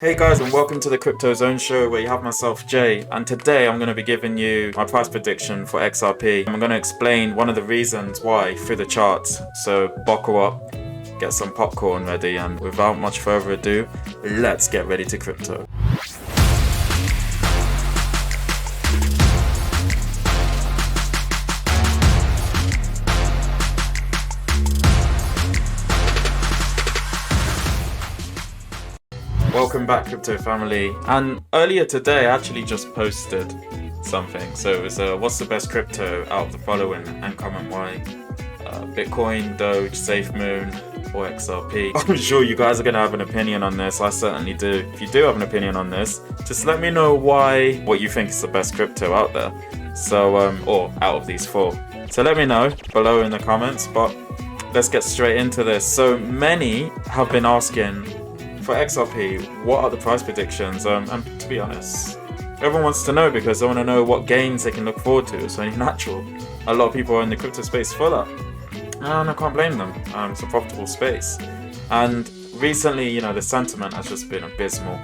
Hey guys, and welcome to the Crypto Zone show where you have myself Jay, and today I'm going to be giving you my price prediction for XRP. I'm going to explain one of the reasons why through the charts, so buckle up, get some popcorn ready, and without much further ado, let's get ready to crypto. Welcome back, crypto family. And earlier today I actually just posted something. So it was what's the best crypto out of the following, and comment why. Bitcoin, Doge, SafeMoon, or XRP. I'm sure you guys are going to have an opinion on this. I certainly do. If you do have an opinion on this, just let me know what you think is the best crypto out there. So or out of these four. So let me know below in the comments. But let's get straight into this. So many have been asking, for XRP, what are the price predictions? And to be honest, everyone wants to know because they want to know what gains they can look forward to. It's only natural. A lot of people are in the crypto space for that, and I can't blame them. It's a profitable space. And recently, the sentiment has just been abysmal.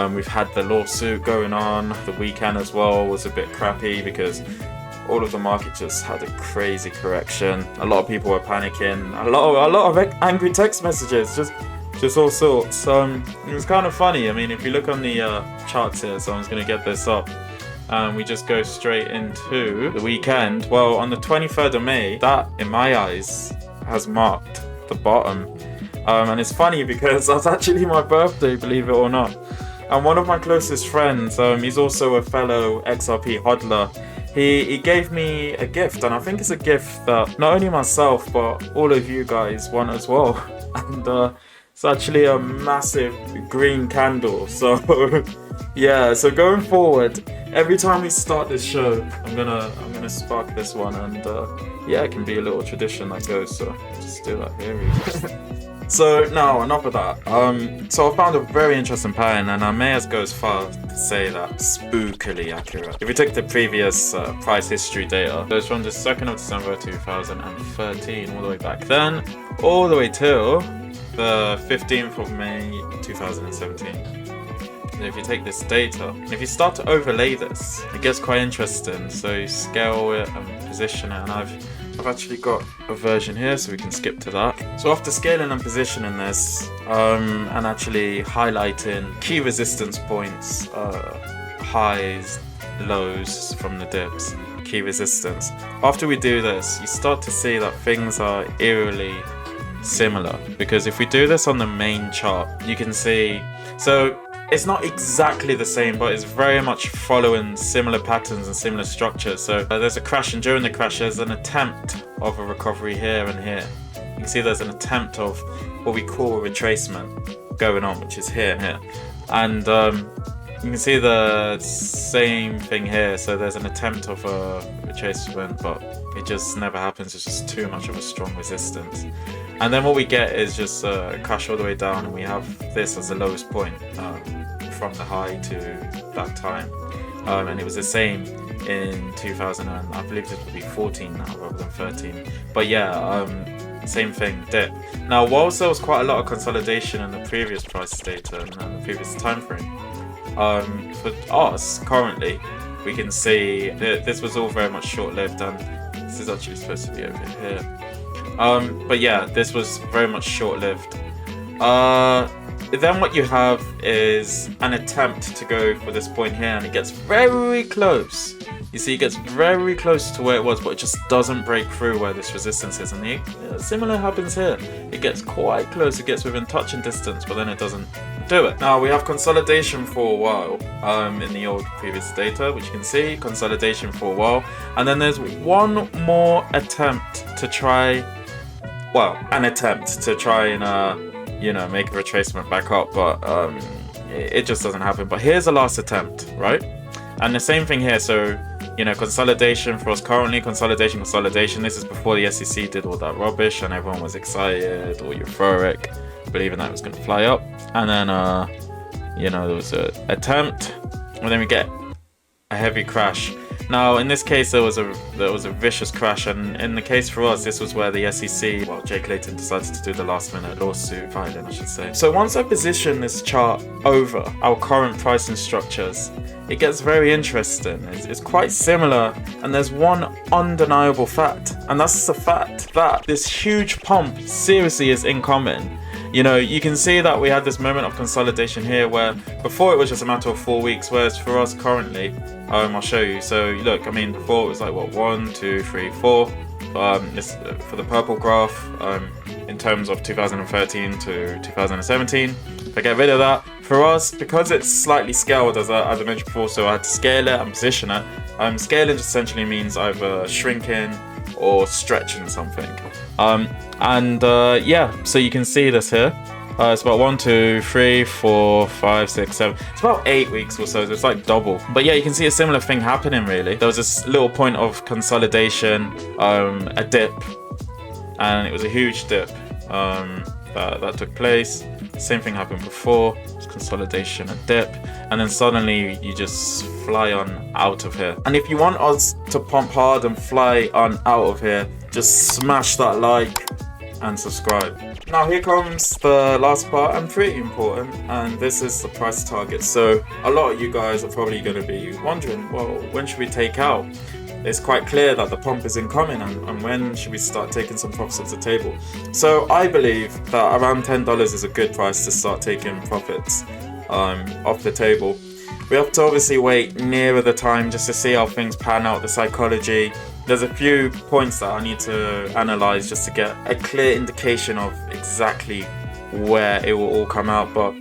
We've had the lawsuit going on. The weekend as well was a bit crappy because all of the market just had a crazy correction. A lot of people were panicking. A lot of angry text messages. Just all sorts. It was kind of funny. I mean, if you look on the charts here, so I'm just going to get this up. We just go straight into the weekend. Well, on the 23rd of May, that, in my eyes, has marked the bottom. And it's funny because that's actually my birthday, believe it or not. And one of my closest friends, he's also a fellow XRP hodler. He gave me a gift, and I think it's a gift that not only myself, but all of you guys want as well. And it's actually a massive green candle. So yeah, so going forward, every time we start this show, I'm gonna spark this one, and yeah, it can be a little tradition that goes. So just do that here. So now, enough of that. So I found a very interesting pattern, and I may as go as far to say that spookily accurate. If we take the previous price history data, so it's from the 2nd of December 2013, all the way back then, all the way till the 15th of May 2017. And if you take this data, and if you start to overlay this, it gets quite interesting. So you scale it and position it, and I've actually got a version here, so we can skip to that. So after scaling and positioning this, and actually highlighting key resistance points, highs, lows from the dips, key resistance. After we do this, you start to see that things are eerily similar, because if we do this on the main chart, you can see, so it's not exactly the same, but it's very much following similar patterns and similar structures. So there's a crash, and during the crash there's an attempt of a recovery here and here. You can see there's an attempt of what we call a retracement going on, which is here and here, and you can see the same thing here. So there's an attempt of a retracement, but it just never happens. It's just too much of a strong resistance. And then what we get is just a crash all the way down, and we have this as the lowest point from the high to that time. And it was the same in 2000, and I believe this would be 14 now rather than 13. But yeah, same thing, dip. Now, whilst there was quite a lot of consolidation in the previous price data and the previous time frame, for us currently, we can see that this was all very much short-lived, and this is actually supposed to be over here. But yeah, this was very much short-lived. Then what you have is an attempt to go for this point here, and it gets very close. You see, it gets very close to where it was, but it just doesn't break through where this resistance is. And similar happens here. It gets quite close, it gets within touching distance, but then it doesn't do it. Now we have consolidation for a while in the old previous data, which you can see, consolidation for a while. And then there's one more attempt to try, well, an attempt to try and make a retracement back up, but it just doesn't happen. But here's the last attempt, right? And the same thing here. So consolidation for us currently, consolidation. This is before the SEC did all that rubbish and everyone was excited or euphoric, believing that it was going to fly up. And then there was an attempt, and then we get a heavy crash. Now, in this case, there was a vicious crash, and in the case for us, this was where the SEC, well, Jay Clayton decided to do the last-minute lawsuit filing, I should say. So once I position this chart over our current pricing structures, it gets very interesting. It's quite similar, and there's one undeniable fact, and that's the fact that this huge pump seriously is incoming. You know, you can see that we had this moment of consolidation here where before it was just a matter of 4 weeks, whereas for us currently, I'll show you. So look, I mean, before it was like, what, 1, 2, 3, 4. This, for the purple graph, in terms of 2013 to 2017. If I get rid of that, for us, because it's slightly scaled, as I mentioned before, so I had to scale it and position it. Scaling just essentially means either shrinking or stretching something. Yeah, so you can see this here. It's about 1, 2, 3, 4, 5, 6, 7. It's about 8 weeks or so. So it's like double. But yeah, you can see a similar thing happening really. There was this little point of consolidation, a dip, and it was a huge dip that took place. Same thing happened before. It's consolidation, a dip, and then suddenly you just fly on out of here. And if you want us to pump hard and fly on out of here, just smash that like and subscribe. Now here comes the last part, and pretty important, and this is the price target. So a lot of you guys are probably going to be wondering, well, when should we take out? It's quite clear that the pump is incoming, and when should we start taking some profits off the table? So I believe that around $10 is a good price to start taking profits off the table. We have to obviously wait nearer the time just to see how things pan out, the psychology. There's a few points that I need to analyze just to get a clear indication of exactly where it will all come out, but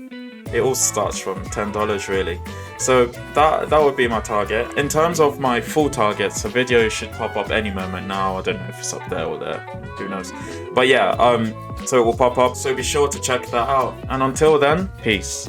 it all starts from $10 really. So that would be my target. In terms of my full targets, a video should pop up any moment now. I don't know if it's up there or there, who knows. But yeah, so it will pop up, so be sure to check that out. And until then, peace.